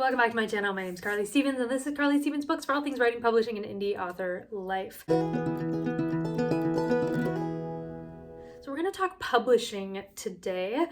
welcome back to my channel. My name is Carly Stevens, and this is Carly Stevens Books for all things writing, publishing, and indie author life. So we're going to talk publishing today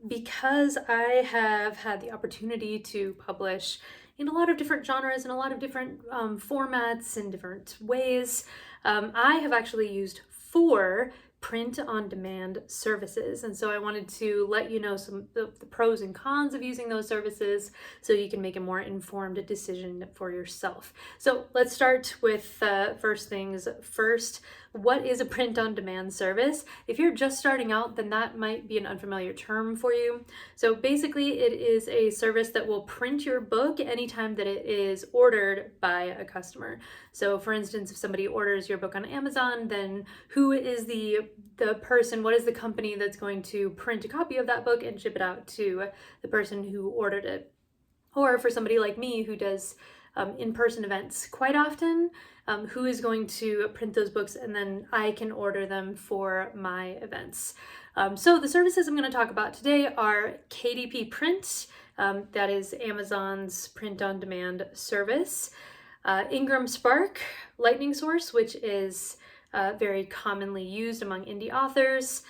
because I have had the opportunity to publish in a lot of different genres and a lot of different formats and different ways. I have actually used 4 print-on-demand services, and so I wanted to let you know some of the pros and cons of using those services so you can make a more informed decision for yourself. So let's start with first things first. What is a print-on-demand service? If you're just starting out, then that might be an unfamiliar term for you. So basically, it is a service that will print your book anytime that it is ordered by a customer. So for instance, if somebody orders your book on Amazon, then who is the person, what is the company that's going to print a copy of that book and ship it out to the person who ordered it? Or for somebody like me who does in-person events quite often, who is going to print those books and then I can order them for my events. So the services I'm going to talk about today are KDP Print, that is Amazon's print-on-demand service, Ingram Spark, Lightning Source, which is very commonly used among indie authors,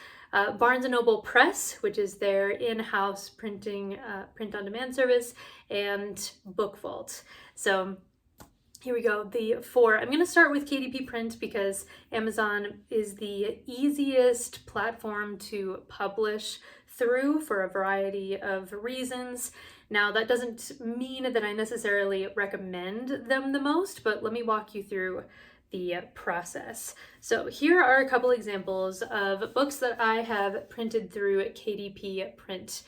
Barnes & Noble Press, which is their in-house print-on-demand service, and Bookvault. So here we go, the 4. I'm going to start with KDP Print because Amazon is the easiest platform to publish through for a variety of reasons. Now, that doesn't mean that I necessarily recommend them the most, but let me walk you through the process. So here are a couple examples of books that I have printed through KDP Print.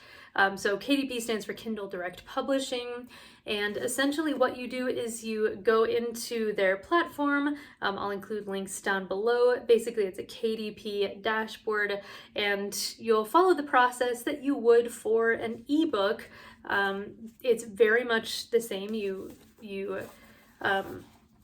So KDP stands for Kindle Direct Publishing, and essentially what you do is you go into their platform. I'll include links down below. Basically, it's a KDP dashboard, and you'll follow the process that you would for an ebook. It's very much the same. You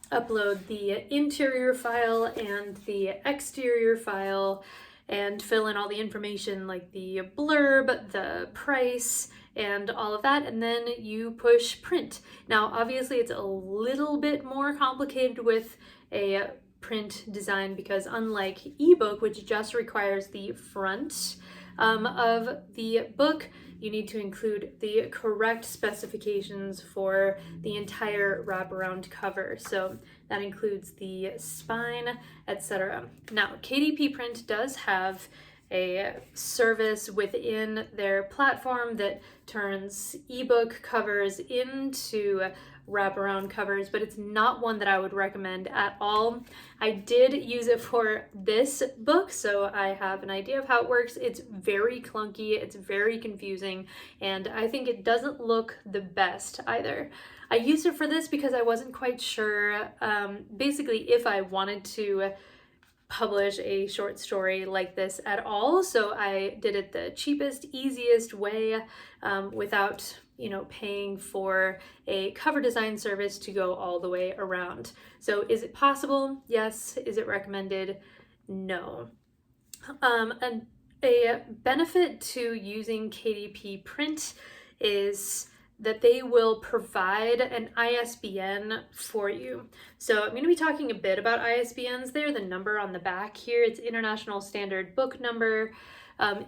upload the interior file and the exterior file and fill in all the information like the blurb, the price, and all of that, and then you push print. Now, obviously, it's a little bit more complicated with a print design because unlike ebook, which just requires the front of the book, you need to include the correct specifications for the entire wraparound cover. So that includes the spine, etc. Now, KDP Print does have a service within their platform that turns ebook covers into wraparound covers, but it's not one that I would recommend at all. I did use it for this book, so I have an idea of how it works. It's very clunky, it's very confusing, and I think it doesn't look the best either. I used it for this because I wasn't quite sure, basically, if I wanted to publish a short story like this at all, so I did it the cheapest, easiest way without paying for a cover design service to go all the way around. So is it possible? Yes. Is it recommended? No. And a benefit to using KDP Print is that they will provide an ISBN for you. So I'm going to be talking a bit about ISBNs there. The number on the back here, it's International Standard Book Number.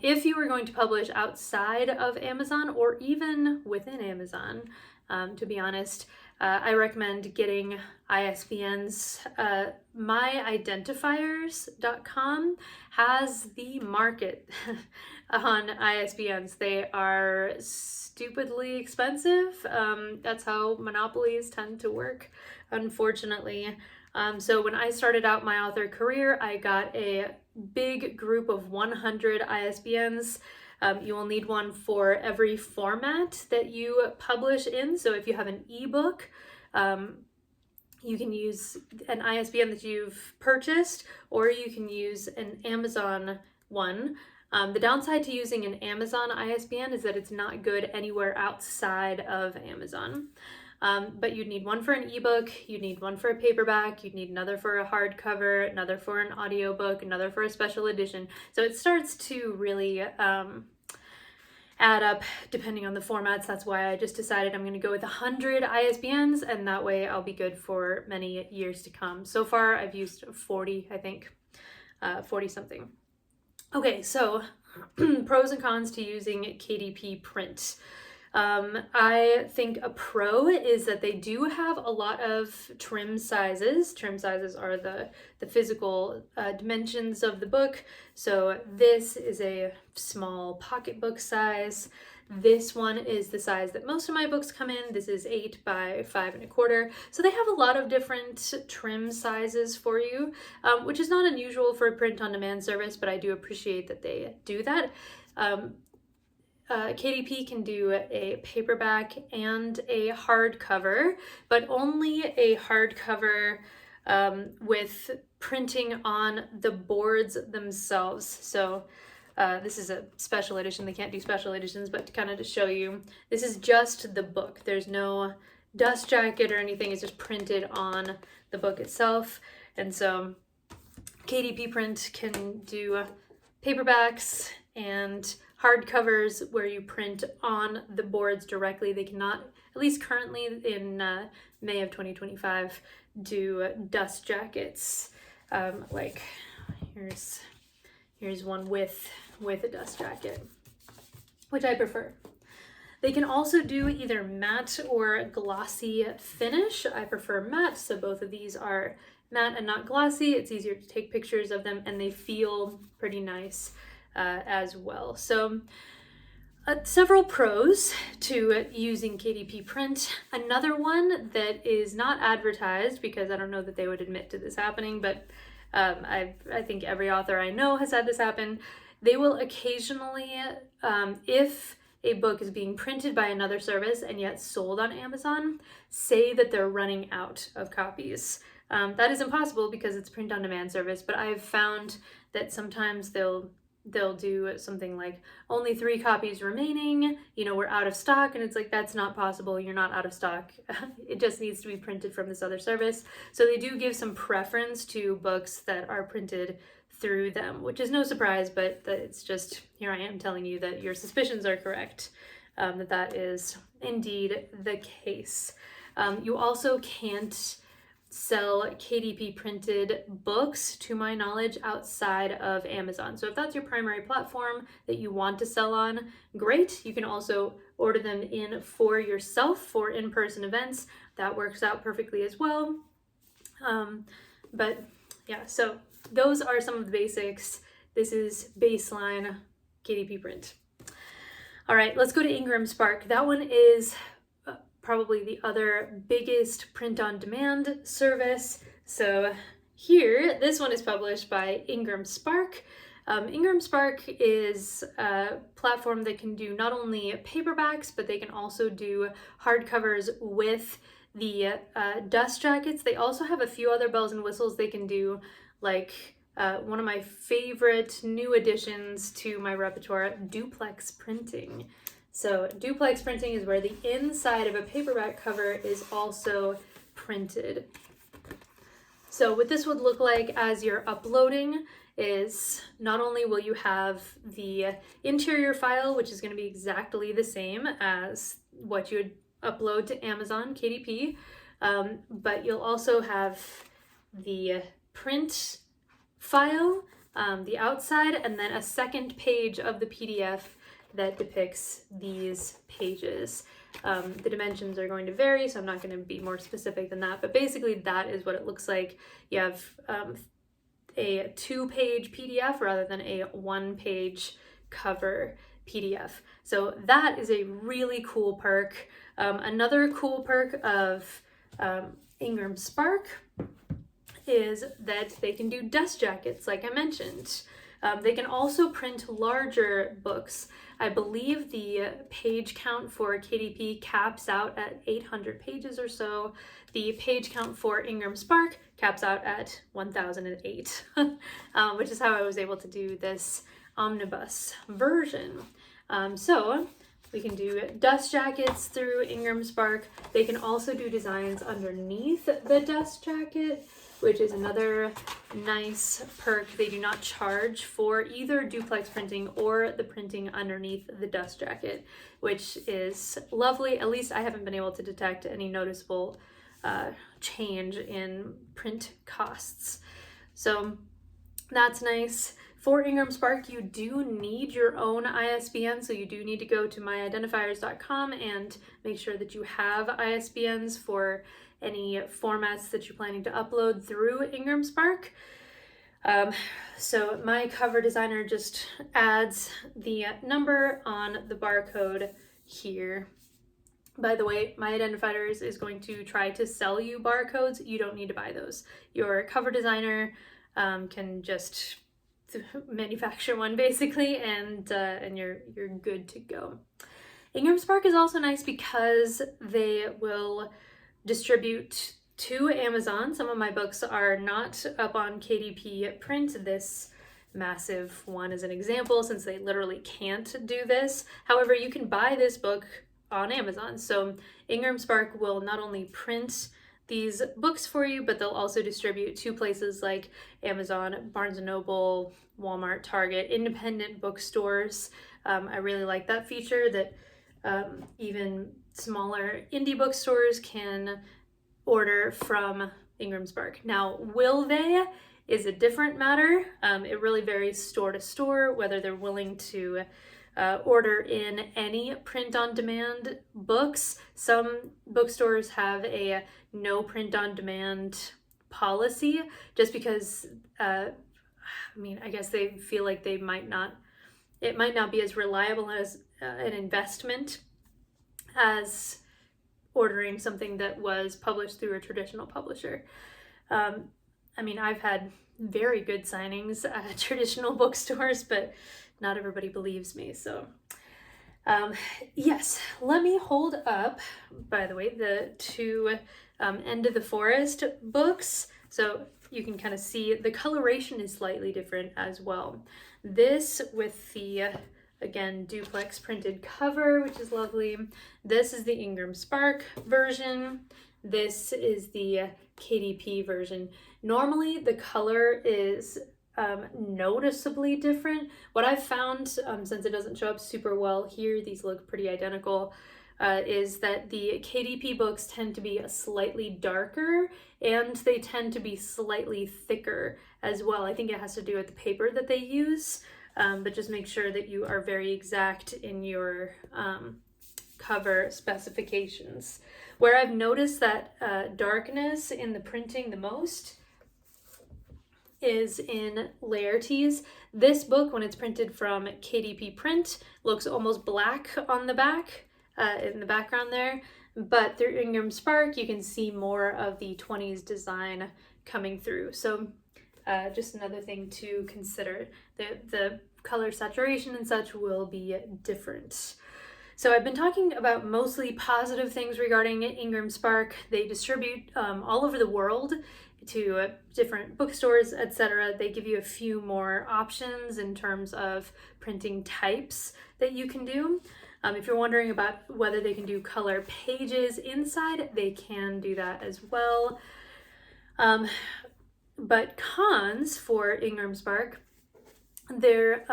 If you are going to publish outside of Amazon or even within Amazon, to be honest, I recommend getting ISBNs. myidentifiers.com has the market on ISBNs. They are stupidly expensive. That's how monopolies tend to work, unfortunately. So when I started out my author career, I got a big group of 100 ISBNs. You will need one for every format that you publish in. So if you have an ebook, you can use an ISBN that you've purchased, or you can use an Amazon one. The downside to using an Amazon ISBN is that it's not good anywhere outside of Amazon. But you'd need one for an ebook, you'd need one for a paperback, you'd need another for a hardcover, another for an audiobook, another for a special edition. So it starts to really add up depending on the formats. That's why I just decided I'm going to go with 100 ISBNs, and that way I'll be good for many years to come. So far I've used 40, I think, 40 something. Okay, so pros and cons to using KDP print. I think a pro is that they do have a lot of trim sizes. Trim sizes are the physical dimensions of the book. So this is a small pocketbook size. This one is the size that most of my books come in. This is 8 by 5 1/4. So they have a lot of different trim sizes for you, which is not unusual for a print-on-demand service, but I do appreciate that they do that. KDP can do a paperback and a hardcover, but only a hardcover with printing on the boards themselves. So this is a special edition. They can't do special editions, but to kind of just show you, this is just the book. There's no dust jacket or anything. It's just printed on the book itself. And so KDP print can do paperbacks and hardcovers where you print on the boards directly. They cannot, at least currently in May of 2025, do dust jackets. Like here's one with a dust jacket, which I prefer. They can also do either matte or glossy finish. I prefer matte, so both of these are matte and not glossy. It's easier to take pictures of them, and they feel pretty nice as well. So several pros to using KDP print. Another one that is not advertised, because I don't know that they would admit to this happening, but I think every author I know has had this happen. They will occasionally, if a book is being printed by another service and yet sold on Amazon, say that they're running out of copies. That is impossible because it's a print-on-demand service, but I've found that sometimes they'll do something like only 3 copies remaining, we're out of stock, and it's like, that's not possible. You're not out of stock. It just needs to be printed from this other service. So they do give some preference to books that are printed through them, which is no surprise, but it's just, here I am telling you that your suspicions are correct, that is indeed the case. You also can't sell KDP printed books, to my knowledge, outside of Amazon. So if that's your primary platform that you want to sell on, great. You can also order them in for yourself for in-person events. That works out perfectly as well. But yeah, so those are some of the basics. This is baseline KDP print. All right, let's go to Ingram Spark. That one is probably the other biggest print-on-demand service. So here, this one is published by Ingram Spark. Ingram Spark is a platform that can do not only paperbacks, but they can also do hardcovers with the dust jackets. They also have a few other bells and whistles they can do, like one of my favorite new additions to my repertoire, duplex printing. So duplex printing is where the inside of a paperback cover is also printed. So what this would look like as you're uploading is not only will you have the interior file, which is going to be exactly the same as what you would upload to Amazon KDP, but you'll also have the print file, the outside, and then a second page of the PDF that depicts these pages. The dimensions are going to vary, so I'm not going to be more specific than that, but basically that is what it looks like. You have a 2-page PDF rather than a 1-page cover PDF. So that is a really cool perk. Another cool perk of Ingram Spark is that they can do dust jackets, like I mentioned. They can also print larger books. I believe the page count for KDP caps out at 800 pages or so. The page count for Ingram Spark caps out at 1008, which is how I was able to do this omnibus version. So We can do dust jackets through Ingram Spark. They can also do designs underneath the dust jacket, which is another nice perk. They do not charge for either duplex printing or the printing underneath the dust jacket, which is lovely. At least I haven't been able to detect any noticeable change in print costs. So that's nice. For Ingram Spark, you do need your own ISBN, so you do need to go to myidentifiers.com and make sure that you have ISBNs for any formats that you're planning to upload through Ingram Spark. So my cover designer just adds the number on the barcode here. By the way, My Identifiers is going to try to sell you barcodes. You don't need to buy those. Your cover designer can just manufacture one basically, and you're good to go. Ingram Spark is also nice because they will distribute to Amazon. Some of my books are not up on KDP print. This massive one is an example, since they literally can't do this. However, you can buy this book on Amazon. So Ingram Spark will not only print these books for you, but they'll also distribute to places like Amazon, Barnes & Noble, Walmart, Target, independent bookstores. I really like that feature that even smaller indie bookstores can order from Ingram Spark. Now, will they is a different matter. It really varies store to store whether they're willing to order in any print-on-demand books. Some bookstores have a no print-on-demand policy just because, I guess they feel like it might not be as reliable as an investment as ordering something that was published through a traditional publisher. I've had very good signings at traditional bookstores, but not everybody believes me. So yes, let me hold up, by the way, the two End of the Forest books. So you can kind of see the coloration is slightly different as well. This with the, again, duplex printed cover, which is lovely. This is the Ingram Spark version. This is the KDP version. Normally the color is noticeably different. What I've found, since it doesn't show up super well here, these look pretty identical, is that the KDP books tend to be slightly darker and they tend to be slightly thicker as well. I think it has to do with the paper that they use, but just make sure that you are very exact in your cover specifications. Where I've noticed that darkness in the printing the most is in Laertes. This book, when it's printed from KDP print, looks almost black on the back, in the background there, but through Ingram Spark you can see more of the 20s design coming through. So just another thing to consider. The color saturation and such will be different. So I've been talking about mostly positive things regarding Ingram Spark. They distribute all over the world to different bookstores, etc. They give you a few more options in terms of printing types that you can do. If you're wondering about whether they can do color pages inside, they can do that as well. But cons for Ingram Spark, their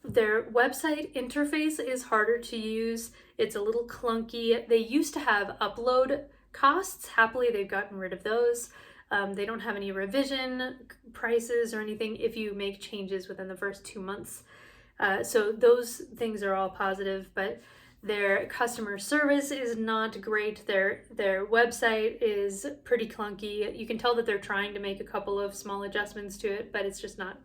website interface is harder to use. It's a little clunky. They used to have upload costs. Happily, they've gotten rid of those. They don't have any revision prices or anything if you make changes within the first 2 months. So those things are all positive, but their customer service is not great. Their website is pretty clunky. You can tell that they're trying to make a couple of small adjustments to it, but it's just not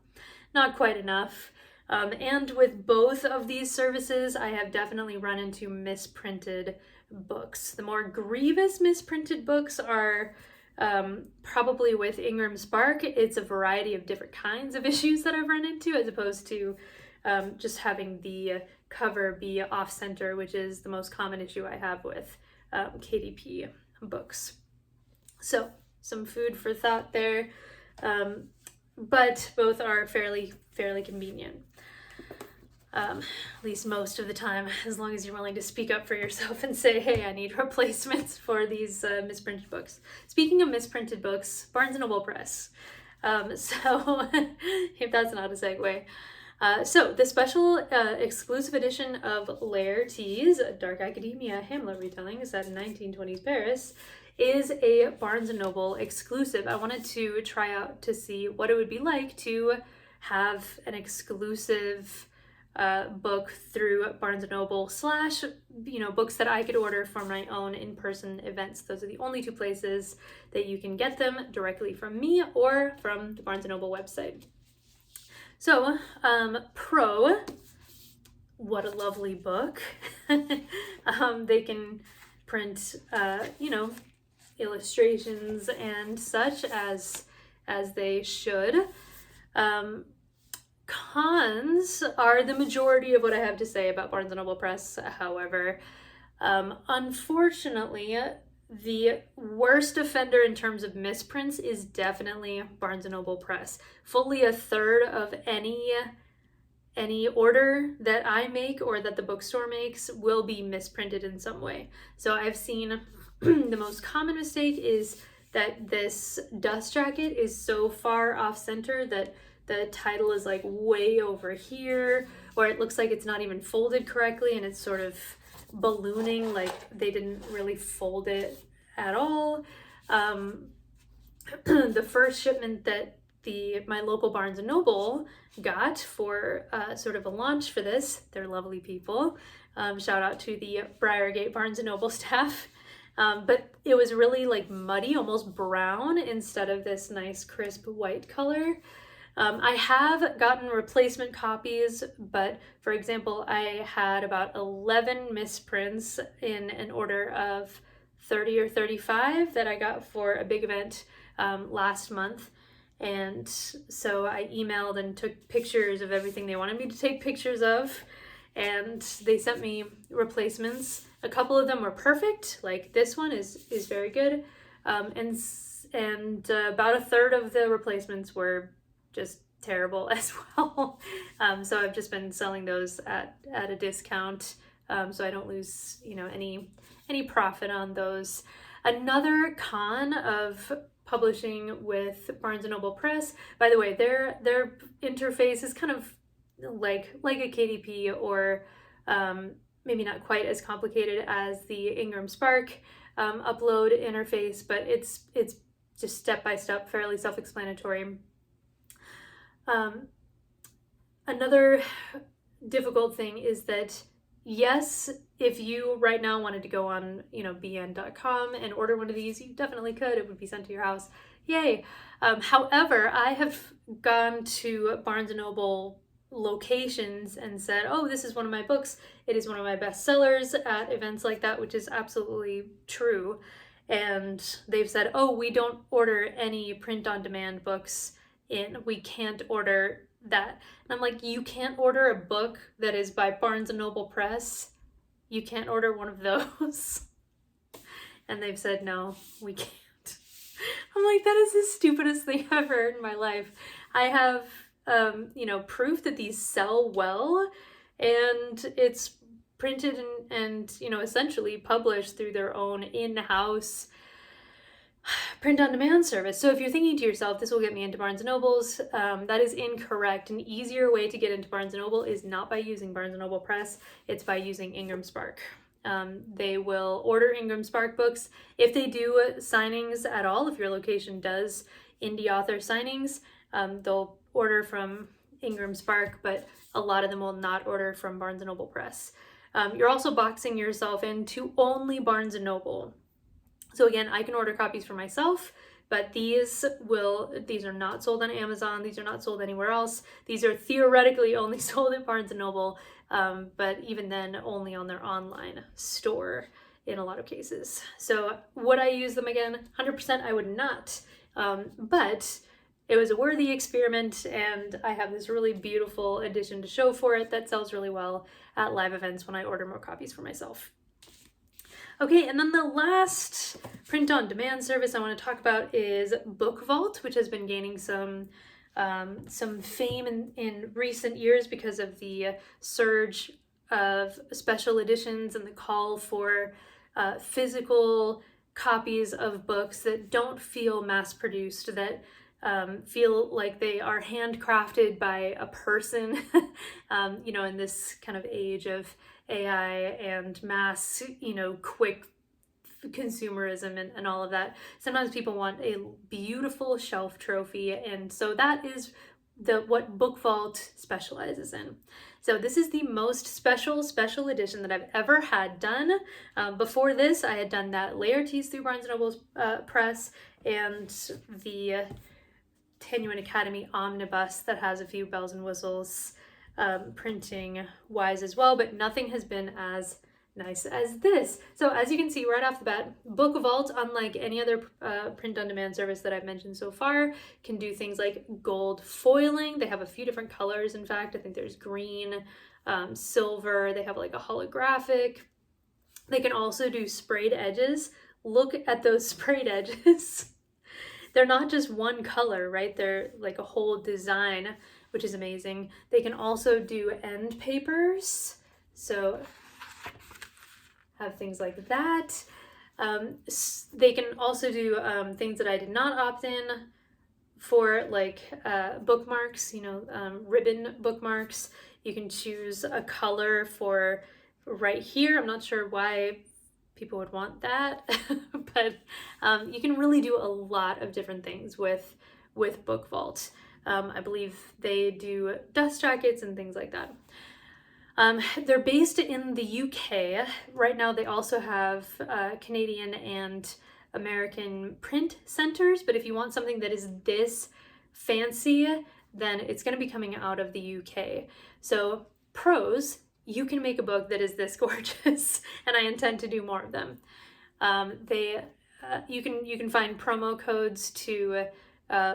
quite enough. And with both of these services, I have definitely run into misprinted books. The more grievous misprinted books are probably with Ingram Spark. It's a variety of different kinds of issues that I've run into, as opposed to just having the cover be off-center, which is the most common issue I have with KDP books. So some food for thought there, but both are fairly convenient. at least most of the time, as long as you're willing to speak up for yourself and say, hey, I need replacements for these misprinted books. Speaking of misprinted books, Barnes & Noble Press. So if that's not a segue. So the special exclusive edition of Laertes, Dark Academia Hamlet retelling set in 1920s Paris, is a Barnes & Noble exclusive. I wanted to try out to see what it would be like to have an exclusive book through Barnes & Noble slash, books that I could order for my own in-person events. Those are the only two places that you can get them, directly from me or from the Barnes & Noble website. So, Pro, what a lovely book. They can print, illustrations and such as they should. Cons are the majority of what I have to say about Barnes & Noble Press, however. Unfortunately, the worst offender in terms of misprints is definitely Barnes & Noble Press. Fully a third of any order that I make or that the bookstore makes will be misprinted in some way. So I've seen the most common mistake is that this dust jacket is so far off center that the title is like way over here, or it looks like it's not even folded correctly and it's sort of ballooning, like they didn't really fold it at all. The first shipment that my local Barnes & Noble got for sort of a launch for this, they're lovely people. Shout out to the Briargate Barnes & Noble staff. But it was really like muddy, almost brown, instead of this nice crisp white color. I have gotten replacement copies, but for example, I had about 11 misprints in an order of 30 or 35 that I got for a big event last month. And so I emailed and took pictures of everything they wanted me to take pictures of, and they sent me replacements. A couple of them were perfect, like this one is very good, and about a third of the replacements were just terrible as well. So I've just been selling those at a discount, so I don't lose any profit on those. Another con of publishing with Barnes & Noble Press, by the way, their interface is kind of like a KDP, or maybe not quite as complicated as the Ingram Spark upload interface, but it's just step-by-step, fairly self-explanatory. Another difficult thing is that, yes, if you right now wanted to go on, bn.com and order one of these, you definitely could. It would be sent to your house. Yay. However, I have gone to Barnes & Noble locations and said, oh, this is one of my books. It is one of my best sellers at events like that, which is absolutely true. And they've said, oh, we don't order any print-on-demand books in. We can't order that. And I'm like, you can't order a book that is by Barnes & Noble Press? You can't order one of those? And they've said, no, we can't. I'm like, that is the stupidest thing I've heard in my life. I have, proof that these sell well, and it's printed and essentially published through their own in-house print-on-demand service. So if you're thinking to yourself, this will get me into Barnes & Noble's, that is incorrect. An easier way to get into Barnes & Noble is not by using Barnes & Noble Press, it's by using Ingram Spark. They will order Ingram Spark books. If they do signings at all, if your location does indie author signings, they'll order from Ingram Spark, but a lot of them will not order from Barnes & Noble Press. You're also boxing yourself into only Barnes & Noble. So again, I can order copies for myself, but these are not sold on Amazon. These are not sold anywhere else. These are theoretically only sold at Barnes & Noble, but even then only on their online store in a lot of cases. So would I use them again? 100% I would not, but it was a worthy experiment, and I have this really beautiful edition to show for it that sells really well at live events when I order more copies for myself. Okay, and then the last print-on-demand service I want to talk about is Bookvault, which has been gaining some some fame in recent years because of the surge of special editions and the call for physical copies of books that don't feel mass produced, that feel like they are handcrafted by a person, in this kind of age of AI and mass, quick consumerism and all of that. Sometimes people want a beautiful shelf trophy, and so that is what Bookvault specializes in. So this is the most special edition that I've ever had done. Before this, I had done that Laertes through Barnes & Noble's press, and the Tenuan Academy Omnibus that has a few bells and whistles printing wise as well, but nothing has been as nice as this. So as you can see right off the bat, Bookvault, unlike any other print-on-demand service that I've mentioned so far, can do things like gold foiling. They have a few different colors. In fact, I think there's green, silver. They have like a holographic. They can also do sprayed edges. Look at those sprayed edges. They're not just one color, right? They're like a whole design, which is amazing. They can also do end papers. So have things like that. They can also do things that I did not opt in for, like bookmarks, ribbon bookmarks. You can choose a color for right here. I'm not sure why people would want that, but you can really do a lot of different things with Bookvault. I believe they do dust jackets and things like that. They're based in the UK. Right now they also have Canadian and American print centers, but if you want something that is this fancy, then it's going to be coming out of the UK. So pros, you can make a book that is this gorgeous, and I intend to do more of them. You can find promo codes to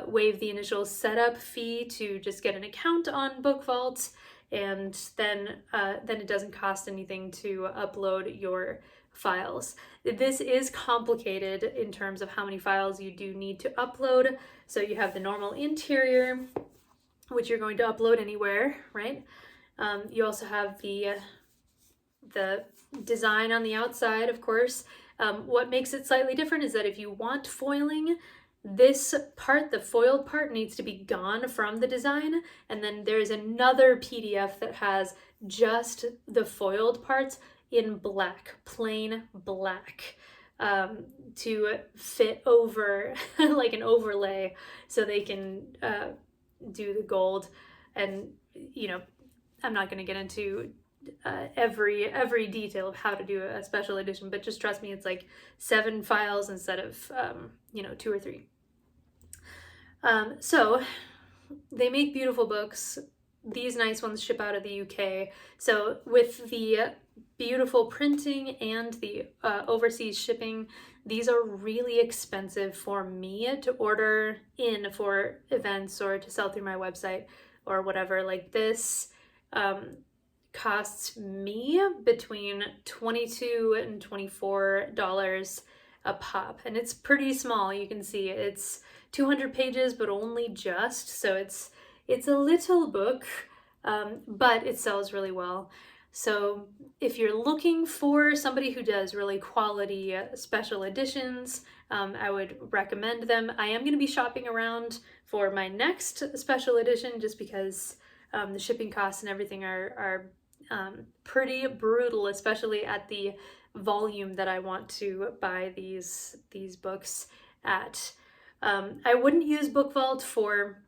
waive the initial setup fee to just get an account on Bookvault, and then it doesn't cost anything to upload your files. This is complicated in terms of how many files you do need to upload. So you have the normal interior, which you're going to upload anywhere, right? You also have the design on the outside, of course. What makes it slightly different is that if you want foiling, this part, the foiled part, needs to be gone from the design, and then there's another PDF that has just the foiled parts in black, plain black, to fit over like an overlay, so they can do the gold. And I'm not going to get into every detail of how to do a special edition, but just trust me, it's like 7 files instead of 2 or 3. So they make beautiful books. These nice ones ship out of the UK. So with the beautiful printing and the overseas shipping, these are really expensive for me to order in for events or to sell through my website or whatever. Like this costs me between $22 and $24 a pop, and it's pretty small. You can see it's 200 pages, but only just, so it's a little book, but it sells really well. So if you're looking for somebody who does really quality special editions, I would recommend them. I am going to be shopping around for my next special edition just because the shipping costs and everything are pretty brutal, especially at the volume that I want to buy these books at. I wouldn't use Bookvault for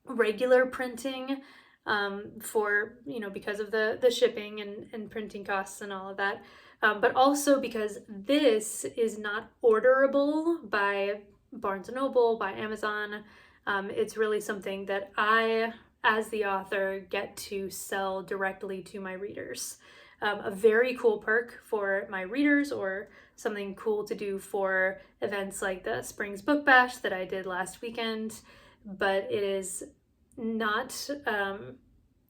regular printing, because of the shipping and printing costs and all of that, but also because this is not orderable by Barnes & Noble, by Amazon. It's really something that I, as the author, get to sell directly to my readers. A very cool perk for my readers, or something cool to do for events like the Springs Book Bash that I did last weekend, but it is not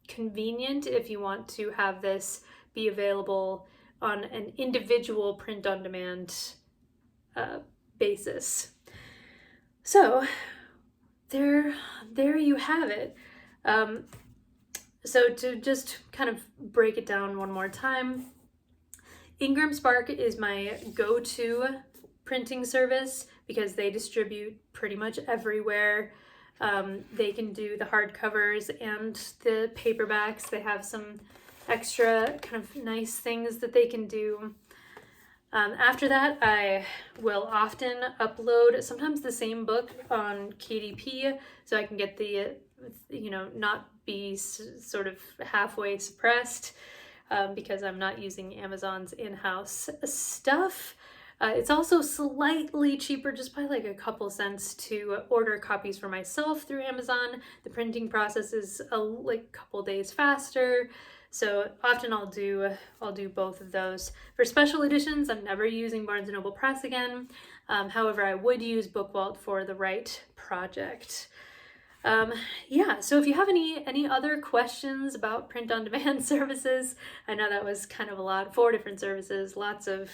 convenient if you want to have this be available on an individual print-on-demand basis. So there you have it. So to just kind of break it down one more time, Ingram Spark is my go-to printing service because they distribute pretty much everywhere. They can do the hardcovers and the paperbacks. They have some extra kind of nice things that they can do. After that, I will often upload sometimes the same book on KDP so I can get the, not be sort of halfway suppressed because I'm not using Amazon's in-house stuff. It's also slightly cheaper, just by like a couple cents, to order copies for myself through Amazon. The printing process is a couple days faster. So often I'll do both of those. For special editions, I'm never using Barnes & Noble Press again. However, I would use Bookvault for the right project. Yeah, so if you have any other questions about print-on-demand services, I know that was kind of a lot, 4 different services, lots of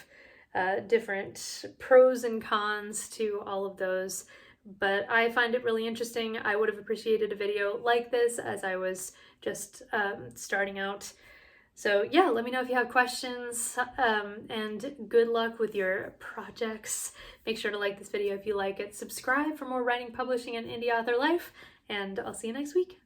different pros and cons to all of those, but I find it really interesting. I would have appreciated a video like this as I was just starting out. So yeah, let me know if you have questions, and good luck with your projects. Make sure to like this video if you like it, subscribe for more writing, publishing, and indie author life, and I'll see you next week.